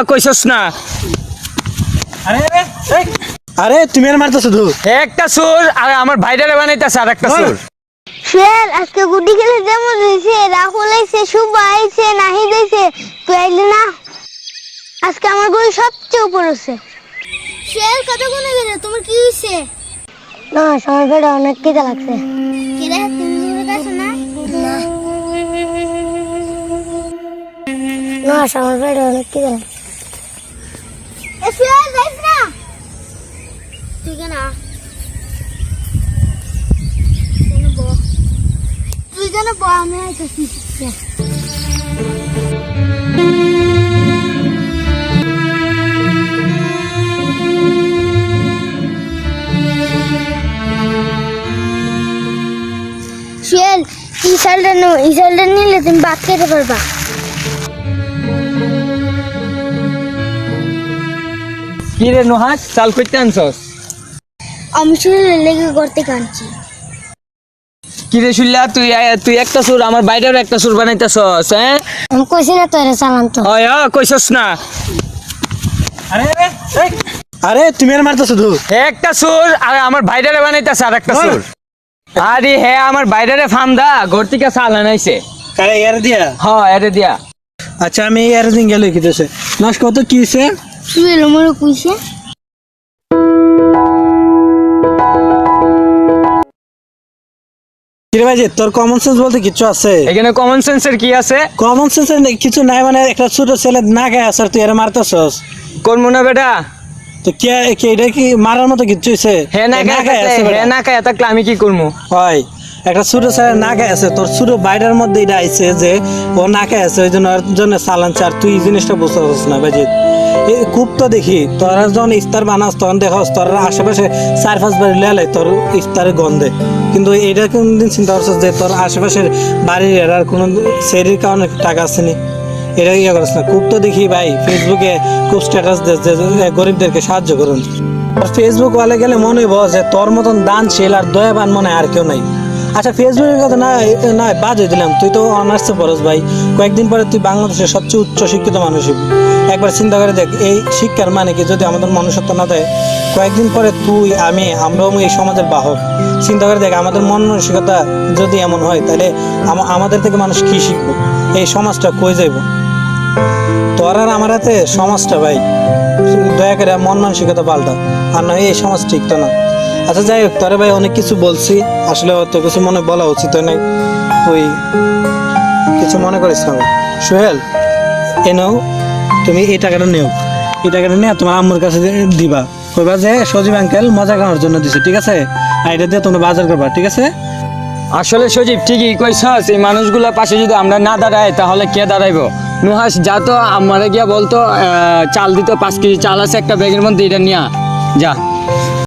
কইছস না। আরে তুমি আর মারতেছো তো একটা সুর আর আমার ভাইটারে বানাইতেছে আর একটা সুর। শেল আজকে গুডি খেলে যেমন হয়েছে, রাহুল আইছে, শুভ আইছে, নাহিদ আইছে, তুই আইলি না। আজকে আমার গুলি সবচেয়ে উপর হচ্ছে। শেল কত গুনে গেলে, তোমার কি হয়েছে? না সময় পেটে অনেক খিদে লাগছে। খিদে তুমি দূরে গেছো না? না সময় পেটে অনেক খিদে লাগছে। শেল যাইস না তুই কেন? তুই যেন আমি আইতেছি। শেল ইসালটা নিলে তুমি ভাত খেতে পারবা। কি রে নুহাস, চাল কইতে আনছস? আমি শুনলে লেগে করতে কাঁদছি। কি রে শুনলা, তুই একটা সুর আমার বাইরের একটা সুর বানাইতেছস। হ্যাঁ আমি কইছি না তোরে চালান তো। কইছস না। আরে তুমি আর মারতেছো তো একটা সুর আর আমার ভাইটারে বানাইতেছে আর একটা সুর। আরে হ্যাঁ, আমার বাইরেরে ফামদা ঘর থেকে চাল আনাইছে। কারে এর দিয়া? হ্যাঁ এরে দিয়া। আচ্ছা আমি এর দিন গেলে কিতেছে নষ্ট কত কি হইছে? তুই এলো মরে কইছে। কিরে ভাই, তোর কমন সেন্স বলতে কিছু আছে? এখানে কমন সেন্সের কি আছে? কমন সেন্স কিছু নাই, মানে একটা ছোট ছেলে না গায়ে আসার তুই এর মারতেছস। করবো না বেটা। তো কে এটা কি মারার মতো কিছু হইছে? হ্যাঁ না গায়ে থাকলে আমি কি করবো? হয় একটা ছোট ছেলে না গায়ে আছে, তোর ছোট বাইরের মধ্যে এটা আইছে যে ও না গায়ে আছে, ওই জন্য ওর জন্য চালান চার। তুই এই জিনিসটা বুঝতে পারছিস না ভাই। খুব তো দেখি তোরা যখন ইফতার বানাস তখন দেখস তোর আশেপাশে 4-5 বাড়ি লেলে তোর ইফতারের গন্ধে, কিন্তু এটা কোনদিন চিন্তা করছিস যে তোর আশেপাশের বাড়ির এরার কোনো সেরির কারণে টাকা আসেনি? এটা ইয়ে করিস না। খুব তো দেখি ভাই ফেসবুকে খুব স্ট্যাটাস দেয় যে গরিবদেরকে সাহায্য করুন। ফেসবুক ওয়ালে গেলে মনে হইব যে তোর মতন দানশীল আর দয়াবান মনে আর কেউ নাই। আচ্ছা ফেসবুকের কথা না বাজে দিলাম, তুই তো অনার্সে পড়স ভাই, কয়েকদিন পরে তুই বাংলাদেশের সবচেয়ে উচ্চ শিক্ষিত মানুষ হবি। একবার চিন্তা করে দেখ এই শিক্ষার মানে কি যদি আমাদের মনুষ্যত্ব না দেয়, কয়েকদিন পরে তুই আমরাও এই সমাজের বাহক। চিন্তা করে দেখ আমাদের মন মানসিকতা যদি এমন হয় তাহলে আমাদের থেকে মানুষ কি শিখবো? এই সমাজটা কই যাইব? তোর আর আমার হাতে সমাজটা ভাই, দয়া করে মন মানসিকতা পাল্টা, আর নয় এই সমাজ ঠিক তো না। আচ্ছা যাই হোক, তোরে ভাই অনেক কিছু বলছি, আসলে অত কিছু মনে বলা উচিত নয়, তুই কিছু মনে করিস না। সোহেল নাও তুমি এই টাকাটা নিও, এই টাকাটা নিয়ে তোমার আম্মুর কাছে দিবা, কইবা যে সজীব আঙ্কেল মজা করার জন্য দিছে, ঠিক আছে? আর এটা দিয়ে তোমরা বাজার করবা, ঠিক আছে? আসলে সজীব ঠিকই কইছস, এই মানুষগুলোর পাশে যদি আমরা না দাঁড়াই তাহলে কে দাঁড়াইবো? নুহাস যা তো আমারে গিয়া বলতো চাল দিত, 5 কেজি চাল আছে একটা ব্যাগের মধ্যে, এটা নিয়া যা।